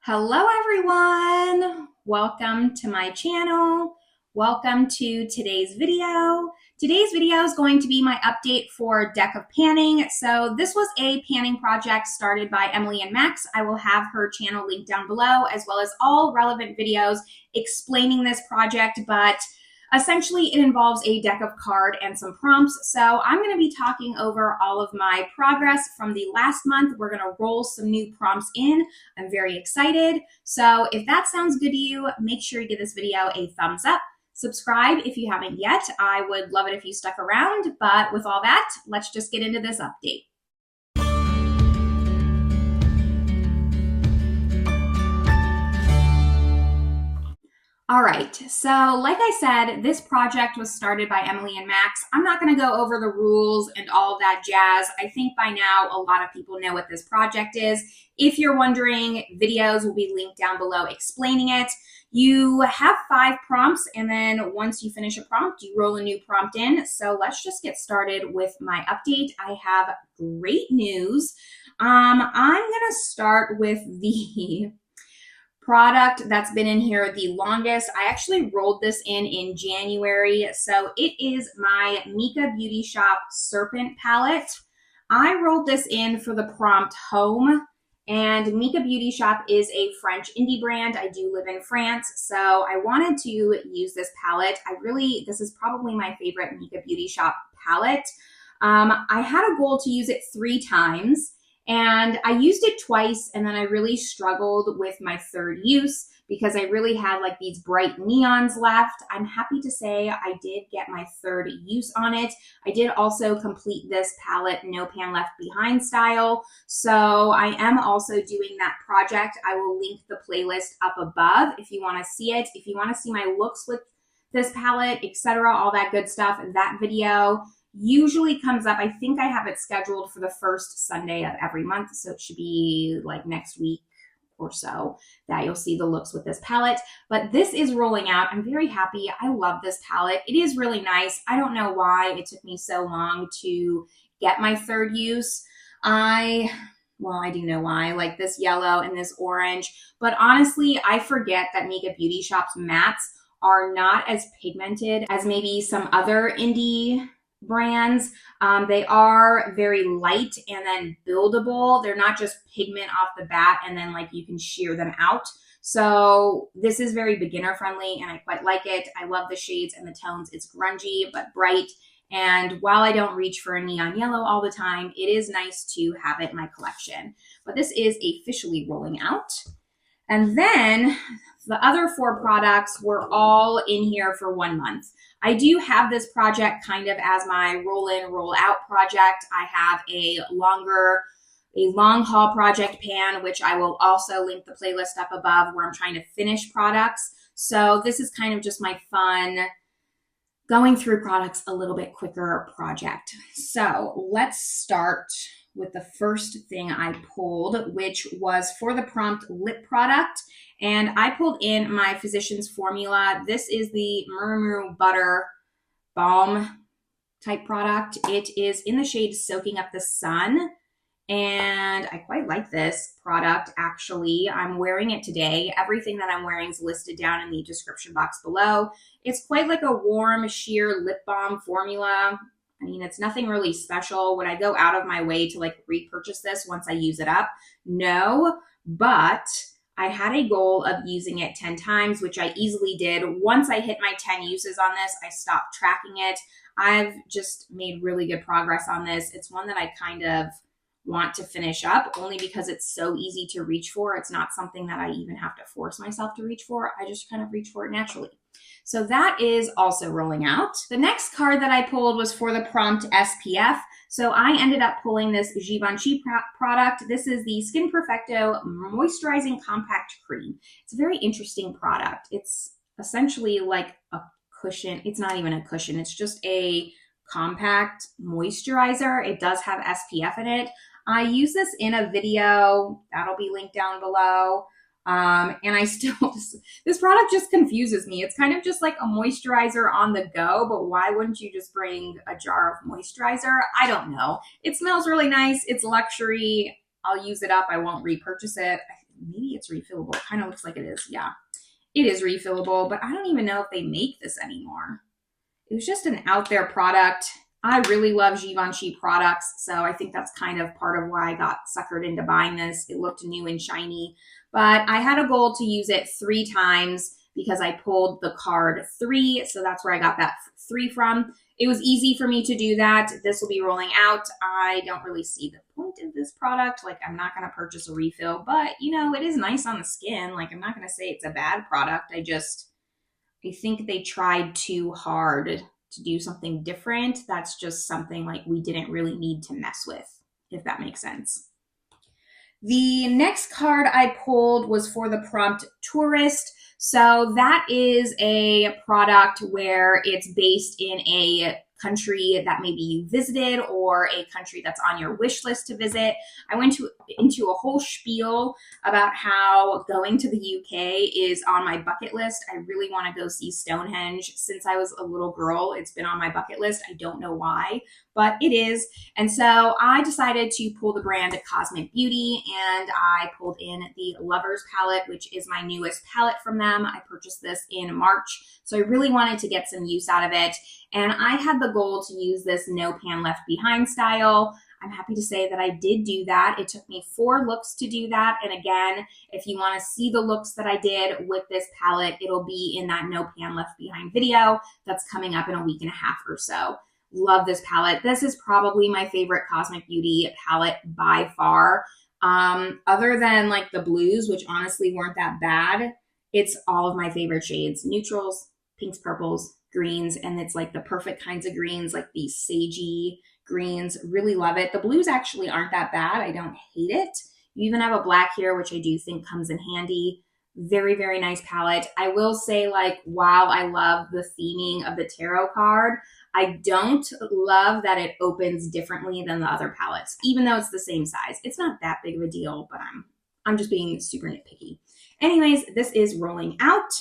Hello everyone! Welcome to my channel. Welcome to today's video. Today's video is going to be my update for Deck of Panning. So this was a panning project started by Emily and Max. I will have her channel linked down below, as well as all relevant videos explaining this project, but essentially, it involves a deck of card and some prompts. So I'm going to be talking over all of my progress from the last month. We're going to roll some new prompts in. I'm very excited. So if that sounds good to you, make sure you give this video a thumbs up. Subscribe if you haven't yet. I would love it if you stuck around. But with all that, let's just get into this update. All right, so like I said, this project was started by Emily and Max. I'm not going to go over the rules and all of that jazz. I think by now a lot of people know what this project is. If you're wondering, videos will be linked down below explaining it. You have 5 prompts, and then once you finish a prompt, you roll a new prompt in. So let's just get started with my update. I have great news. I'm going to start with the product that's been in here the longest. I actually rolled this in January. So it is my Micka Beauty Shop Serpent palette. I rolled this in for the prompt home, and Micka Beauty Shop is a French indie brand. I do live in France, so I wanted to use this palette. This is probably my favorite Micka Beauty Shop palette. I had a goal to use it 3 times. And I used it twice, and then I really struggled with my third use because I really had like these bright neons left. I'm happy to say I did get my third use on it. I did also complete this palette no pan left behind style. So I am also doing that project. I will link the playlist up above if you want to see it. If you want to see my looks with this palette, etc., all that good stuff, that video usually comes up. I think I have it scheduled for the first Sunday of every month, so it should be like next week or so that you'll see the looks with this palette. But this is rolling out. I'm very happy. I love this palette. It is really nice. I don't know why it took me so long to get my third use. I do know why. I like this yellow and this orange, but honestly, I forget that Micka Beauty Shop's mattes are not as pigmented as maybe some other indie brands. They are very light and then buildable. They're not just pigment off the bat and then like you can shear them out. So this is very beginner friendly and I quite like it. I love the shades and the tones. It's grungy but bright. And while I don't reach for a neon yellow all the time, it is nice to have it in my collection. But this is officially rolling out. And then the other 4 products were all in here for 1 month. I do have this project kind of as my roll in, roll out project. I have a long haul project pan, which I will also link the playlist up above where I'm trying to finish products. So this is kind of just my fun going through products a little bit quicker project. So let's start with the first thing I pulled, which was for the prompt lip product. And I pulled in my Physicians Formula. This is the Murumuru Butter Balm type product. It is in the shade Soaking Up the Sun. And I quite like this product, actually. I'm wearing it today. Everything that I'm wearing is listed down in the description box below. It's quite like a warm, sheer lip balm formula. I mean, it's nothing really special. Would I go out of my way to like repurchase this once I use it up? No, but I had a goal of using it 10 times, which I easily did. Once I hit my 10 uses on this, I stopped tracking it. I've just made really good progress on this. It's one that I kind of want to finish up only because it's so easy to reach for. It's not something that I even have to force myself to reach for. I just kind of reach for it naturally. So that is also rolling out. The next card that I pulled was for the prompt SPF. So I ended up pulling this Givenchy product. This is the Skin Perfecto Moisturizing Compact Cream. It's a very interesting product. It's essentially like a cushion. It's not even a cushion. It's just a compact moisturizer. It does have SPF in it. I use this in a video that'll be linked down below. And this product just confuses me. It's kind of just like a moisturizer on the go, but why wouldn't you just bring a jar of moisturizer? I don't know. It smells really nice. It's luxury. I'll use it up. I won't repurchase it. maybe it's refillable. It kind of looks like it is. Yeah, it is refillable, but I don't even know if they make this anymore. It was just an out there product. I really love Givenchy products, so I think that's kind of part of why I got suckered into buying this. It looked new and shiny, but I had a goal to use it 3 times because I pulled the card 3, so that's where I got that 3 from. It was easy for me to do that. This will be rolling out. I don't really see the point of this product. Like, I'm not going to purchase a refill, but, you know, it is nice on the skin. Like, I'm not going to say it's a bad product. I think they tried too hard to do something different. That's just something like we didn't really need to mess with, if that makes sense. The next card I pulled was for the prompt Tourist. So that is a product where it's based in a country that maybe you visited or a country that's on your wish list to visit. I went into a whole spiel about how going to the UK is on my bucket list. I really want to go see Stonehenge. Since I was a little girl, it's been on my bucket list. I don't know why, but it is. And so I decided to pull the brand Cosmic Beauty, and I pulled in the Lovers palette, which is my newest palette from them. I purchased this in March, so I really wanted to get some use out of it. And I had the goal to use this no pan left behind style. I'm happy to say that I did do that. It took me 4 looks to do that. And again, if you want to see the looks that I did with this palette, it'll be in that no pan left behind video that's coming up in a week and a half or so. Love this palette. This is probably my favorite Cosmic Beauty palette by far. Other than like the blues, which honestly weren't that bad, it's all of my favorite shades. Neutrals, pinks, purples, greens, and it's like the perfect kinds of greens, like these sagey greens. Really love it. The blues actually aren't that bad. I don't hate it. You even have a black here, which I do think comes in handy. Very, very nice palette. I will say, like, while I love the theming of the tarot card, I don't love that it opens differently than the other palettes, even though it's the same size. It's not that big of a deal, but I'm just being super nitpicky. Anyways, this is rolling out.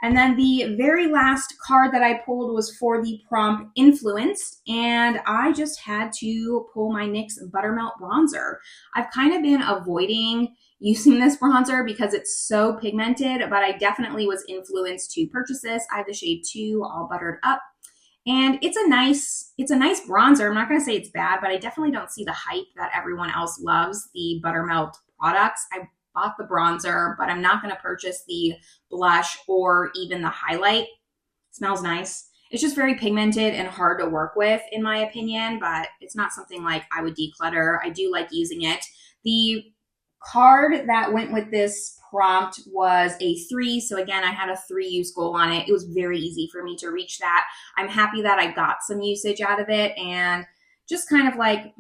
And then the very last card that I pulled was for the prompt Influenced, and I just had to pull my NYX Buttermelt bronzer. I've kind of been avoiding using this bronzer because it's so pigmented, but I definitely was influenced to purchase this. I have the shade 2 all buttered up, and it's a nice bronzer. I'm not going to say it's bad, but I definitely don't see the hype that everyone else loves the Buttermelt products. I bought the bronzer, but I'm not going to purchase the blush or even the highlight. It smells nice. It's just very pigmented and hard to work with, in my opinion, but it's not something like I would declutter. I do like using it. The card that went with this prompt was a 3. So again, I had a 3 use goal on it. It was very easy for me to reach that. I'm happy that I got some usage out of it and just kind of like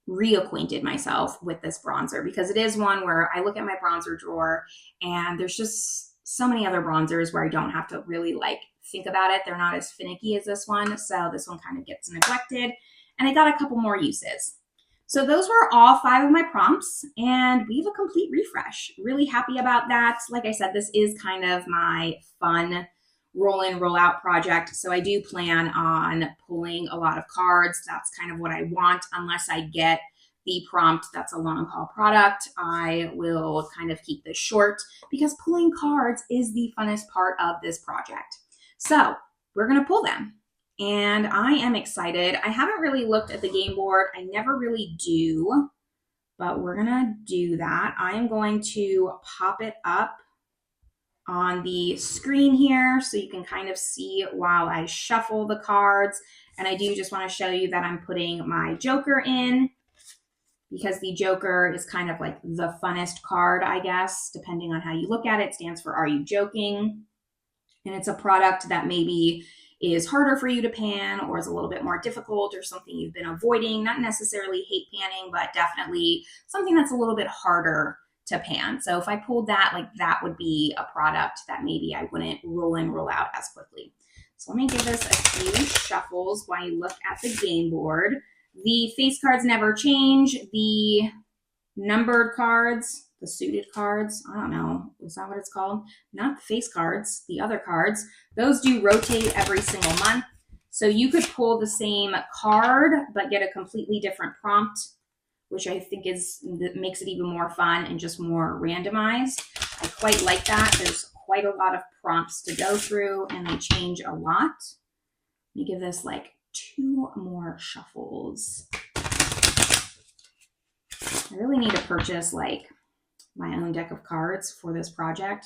reacquainted myself with this bronzer, because it is one where I look at my bronzer drawer and there's just so many other bronzers where I don't have to really like think about it. They're not as finicky as this one. So this one kind of gets neglected, and I got a couple more uses. So those were all 5 of my prompts, and we have a complete refresh. Really happy about that. Like I said, this is kind of my fun roll in, roll out project. So I do plan on pulling a lot of cards. That's kind of what I want. Unless I get the prompt that's a long haul product, I will kind of keep this short because pulling cards is the funnest part of this project. So we're going to pull them, and I am excited. I haven't really looked at the game board. I never really do, but we're going to do that. I am going to pop it up on the screen here so you can kind of see while I shuffle the cards. And I do just want to show you that I'm putting my Joker in, because the Joker is kind of like the funnest card, I guess, depending on how you look at it. It stands for Are You Joking? And it's a product that maybe is harder for you to pan, or is a little bit more difficult, or something you've been avoiding. Not necessarily hate panning, but definitely something that's a little bit harder to pan. So if I pulled that, like that would be a product that maybe I wouldn't roll in, roll out as quickly. So let me give this a few shuffles while you look at the game board. The face cards never change. The numbered cards, the suited cards, I don't know, is that what it's called? Not the face cards, the other cards. Those do rotate every single month. So you could pull the same card, but get a completely different prompt which I think makes it even more fun and just more randomized. I quite like that. There's quite a lot of prompts to go through and they change a lot. Let me give this like 2 more shuffles. I really need to purchase like my own deck of cards for this project.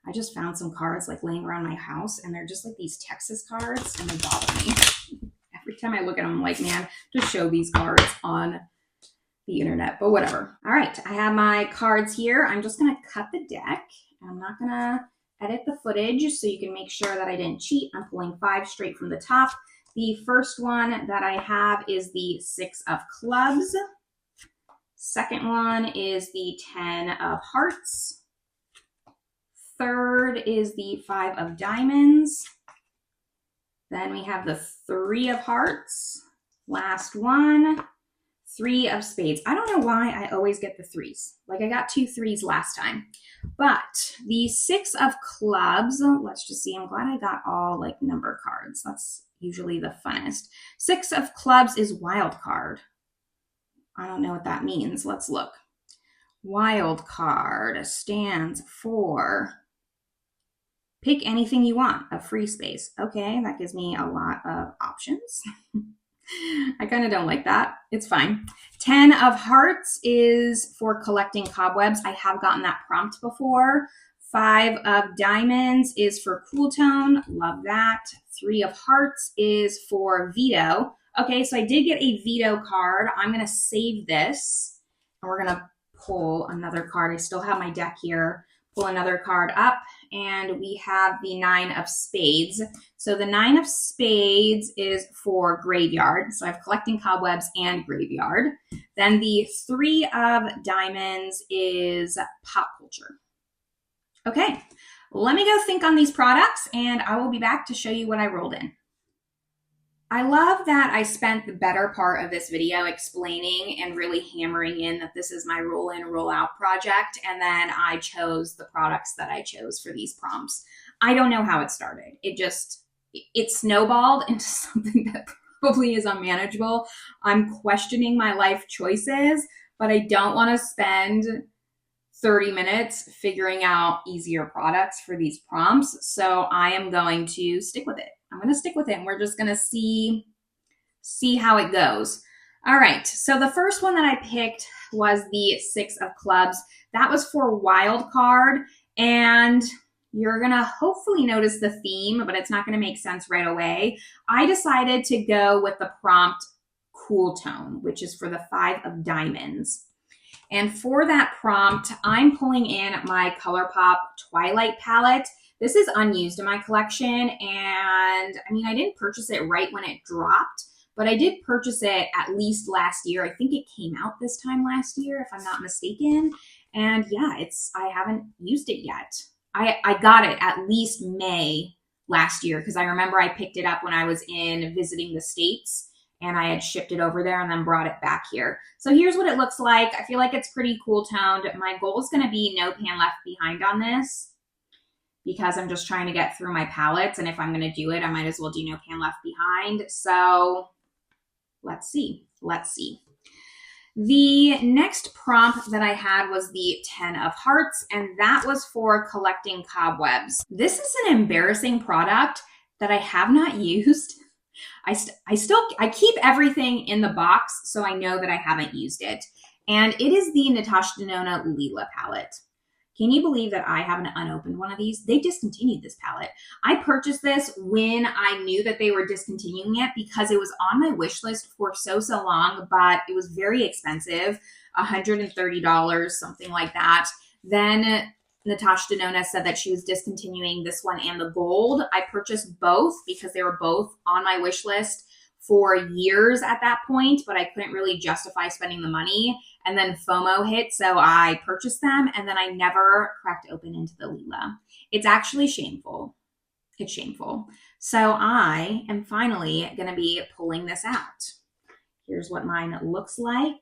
I just found some cards like laying around my house and they're just like these Texas cards and they bother me. Every time I look at them, I'm like, man, just show these cards on the internet, but whatever. All right, I have my cards here. I'm just gonna cut the deck. I'm not gonna edit the footage so you can make sure that I didn't cheat. I'm pulling 5 straight from the top. The first one that I have is the 6 of clubs. Second one is the 10 of hearts. Third is the 5 of diamonds. Then we have the 3 of hearts. Last one, 3 of spades. I don't know why I always get the 3s. Like I got 2 3s last time. But the 6 of clubs, let's just see. I'm glad I got all like number cards. That's usually the funnest. 6 of clubs is Wildcard. I don't know what that means. Let's look. Wildcard stands for pick anything you want, a free space. Okay, that gives me a lot of options. I kind of don't like that. It's fine. 10 of hearts is for collecting cobwebs. I have gotten that prompt before. 5 of diamonds is for cool tone. Love that. 3 of hearts is for veto. Okay, so I did get a veto card. I'm going to save this and we're going to pull another card. I still have my deck here. Pull another card up and we have the 9 of spades. So the 9 of spades is for graveyard. So I have collecting cobwebs and graveyard. Then the 3 of diamonds is pop culture. Okay, let me go think on these products and I will be back to show you what I rolled in. I love that I spent the better part of this video explaining and really hammering in that this is my roll in, roll out project. And then I chose the products that I chose for these prompts. I don't know how it started. It snowballed into something that probably is unmanageable. I'm questioning my life choices, but I don't want to spend 30 minutes figuring out easier products for these prompts. So I am going to stick with it. I'm going to stick with it and we're just going to see how it goes. All right. So the first one that I picked was the 6 of clubs. That was for Wildcard. And you're going to hopefully notice the theme, but it's not going to make sense right away. I decided to go with the prompt cool tone, which is for the 5 of diamonds. And for that prompt, I'm pulling in my ColourPop Twilight palette. This is unused in my collection, and I mean, I didn't purchase it right when it dropped, but I did purchase it at least last year. I think it came out this time last year, if I'm not mistaken. And yeah, I haven't used it yet. I got it at least May last year because I remember I picked it up when I was visiting the States and I had shipped it over there and then brought it back here. So here's what it looks like. I feel like it's pretty cool toned. My goal is going to be no pan left behind on this because I'm just trying to get through my palettes. And if I'm going to do it, I might as well do no pan left behind. So let's see. The next prompt that I had was the 10 of hearts, and that was for collecting cobwebs. This is an embarrassing product that I have not used. I keep everything in the box so I know that I haven't used it. And it is the Natasha Denona Lila palette. Can you believe that I haven't unopened one of these? They discontinued this palette. I purchased this when I knew that they were discontinuing it because it was on my wish list for so long, but it was very expensive, $130, something like that. Then Natasha Denona said that she was discontinuing this one and the gold. I purchased both because they were both on my wish list for years at that point, but I couldn't really justify spending the money. And then FOMO hit, so I purchased them, and then I never cracked open into the Lila. It's actually shameful. It's shameful. So I am finally going to be pulling this out. Here's what mine looks like.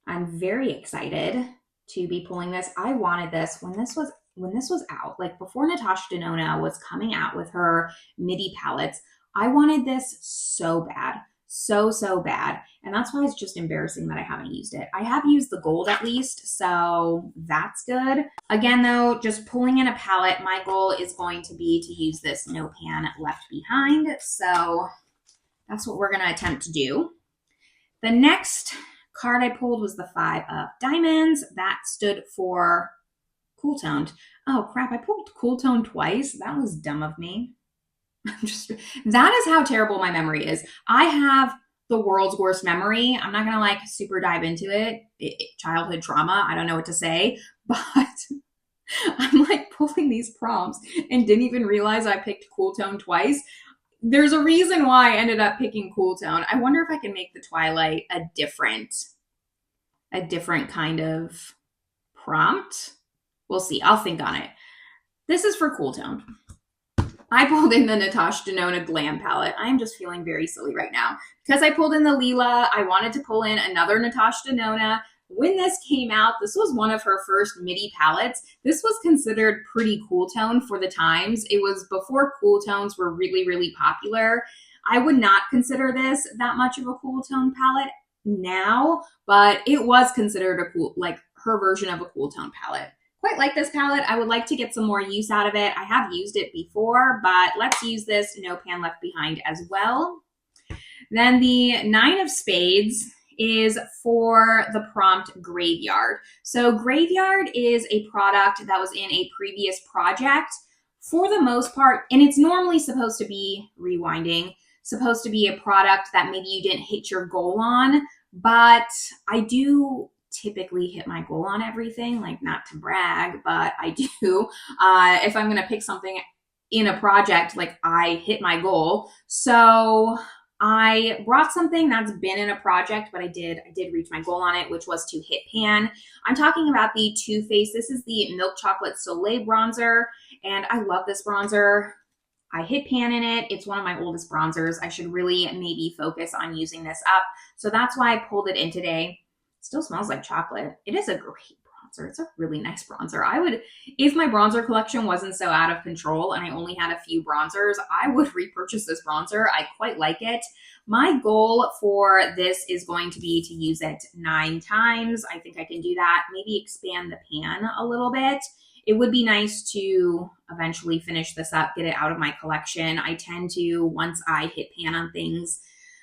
I'm very excited to be pulling this. I wanted this when this was out, like before Natasha Denona was coming out with her MIDI palettes. I wanted this so bad. so, so bad. And that's why it's just embarrassing that I haven't used it. I have used the gold at least, so that's good. Again, though, just pulling in a palette, my goal is going to be to use this No Pan Left Behind. So that's what we're going to attempt to do. The next card I pulled was the 5 of Diamonds. That stood for Cool Toned. Oh crap, I pulled Cool Tone twice. That was dumb of me. That is how terrible my memory is. I have the world's worst memory. I'm not gonna like super dive into it. Childhood trauma, I don't know what to say, but I'm like pulling these prompts and didn't even realize I picked Cool Tone twice. There's a reason why I ended up picking Cool Tone. I wonder if I can make the Twilight a different kind of prompt. We'll see. I'll think on it. This is for Cool Tone. I pulled in the Natasha Denona Glam palette. I am just feeling very silly right now. Because I pulled in the Leela, I wanted to pull in another Natasha Denona. When this came out, this was one of her first MIDI palettes. This was considered pretty cool tone for the times. It was before cool tones were really, really popular. I would not consider this that much of a cool tone palette now, but it was considered a cool, like her version of a cool tone palette. Quite like this palette. I would like to get some more use out of it. I have used it before, but let's use this No Pan Left Behind as well. Then the 9 of Spades is for the prompt Graveyard. So Graveyard is a product that was in a previous project for the most part, and it's normally supposed to be rewinding, supposed to be a product that maybe you didn't hit your goal on, but I do typically hit my goal on everything, like not to brag, but I do. If I'm going to pick something in a project, like I hit my goal. So I brought something that's been in a project, but I did reach my goal on it, which was to hit pan. I'm talking about the Too Faced. This is the Milk Chocolate Soleil bronzer, and I love this bronzer. I hit pan in it. It's one of my oldest bronzers. I should really maybe focus on using this up. So that's why I pulled it in today. It still smells like chocolate. It is a great bronzer. It's a really nice bronzer. I would, if my bronzer collection wasn't so out of control and I only had a few bronzers, I would repurchase this bronzer. I quite like it. My goal for this is going to be to use it 9 times. I think I can do that. Maybe expand the pan a little bit. It would be nice to eventually finish this up, get it out of my collection. I tend to, once I hit pan on things,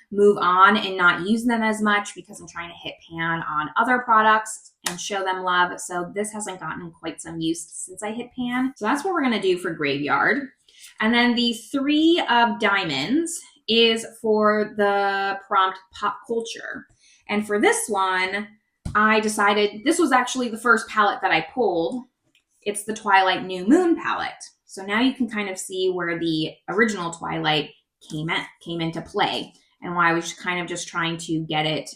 move on and not use them as much because I'm trying to hit pan on other products and show them love. So this hasn't gotten quite some use since I hit pan. So that's what we're going to do for Graveyard. And then the 3 of Diamonds is for the prompt Pop Culture. And for this one, I decided this was actually the first palette that I pulled. It's the Twilight New Moon palette. So now you can kind of see where the original Twilight came into play and why I was kind of just trying to get it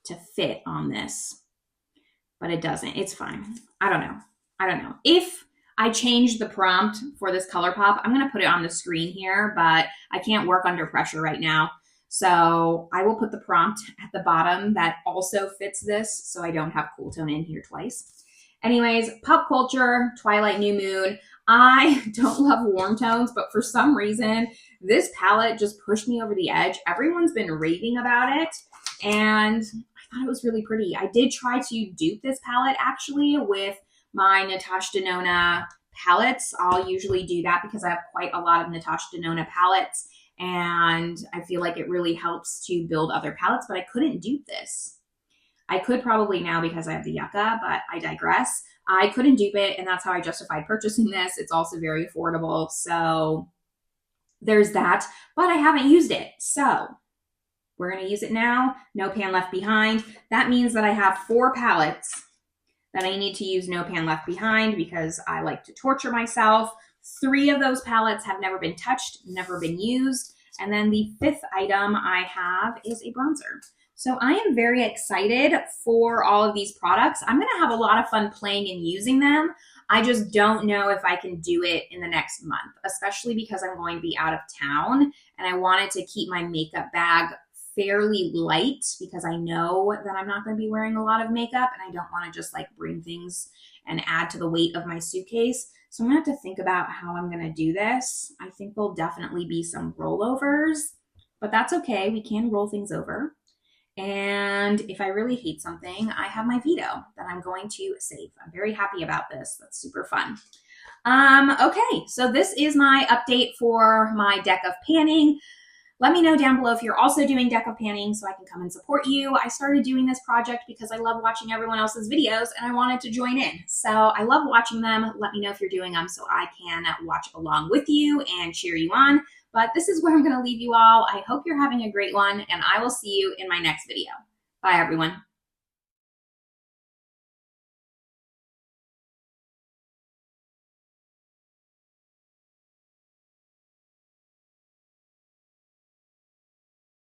to fit on this. But it doesn't. It's fine. I don't know. If I change the prompt for this color pop, I'm going to put it on the screen here, but I can't work under pressure right now. So I will put the prompt at the bottom that also fits this so I don't have Cool Tone in here twice. Anyways, Pop Culture, Twilight New Moon. I don't love warm tones, but for some reason, this palette just pushed me over the edge. Everyone's been raving about it, and I thought it was really pretty. I did try to dupe this palette, actually, with my Natasha Denona palettes. I'll usually do that because I have quite a lot of Natasha Denona palettes, and I feel like it really helps to build other palettes, but I couldn't dupe this. I could probably now because I have the Yucca, but I digress. I couldn't dupe it, and that's how I justified purchasing this. It's also very affordable, so there's that, but I haven't used it. So we're going to use it now. No Pan Left Behind. That means that I have 4 palettes that I need to use No Pan Left Behind because I like to torture myself. 3 of those palettes have never been touched, never been used. And then the 5th item I have is a bronzer. So I am very excited for all of these products. I'm going to have a lot of fun playing and using them. I just don't know if I can do it in the next month, especially because I'm going to be out of town and I wanted to keep my makeup bag fairly light because I know that I'm not going to be wearing a lot of makeup and I don't want to just like bring things and add to the weight of my suitcase. So I'm going to have to think about how I'm going to do this. I think there'll definitely be some rollovers, but that's okay. We can roll things over. And if I really hate something, I have my veto that I'm going to save. I'm very happy about this. That's super fun. Okay, so this is my update for my deck of panning. Let me know down below if you're also doing deck of panning so I can come and support you. I started doing this project because I love watching everyone else's videos and I wanted to join in. So I love watching them. Let me know if you're doing them so I can watch along with you and cheer you on. But this is where I'm going to leave you all. I hope you're having a great one, and I will see you in my next video. Bye, everyone.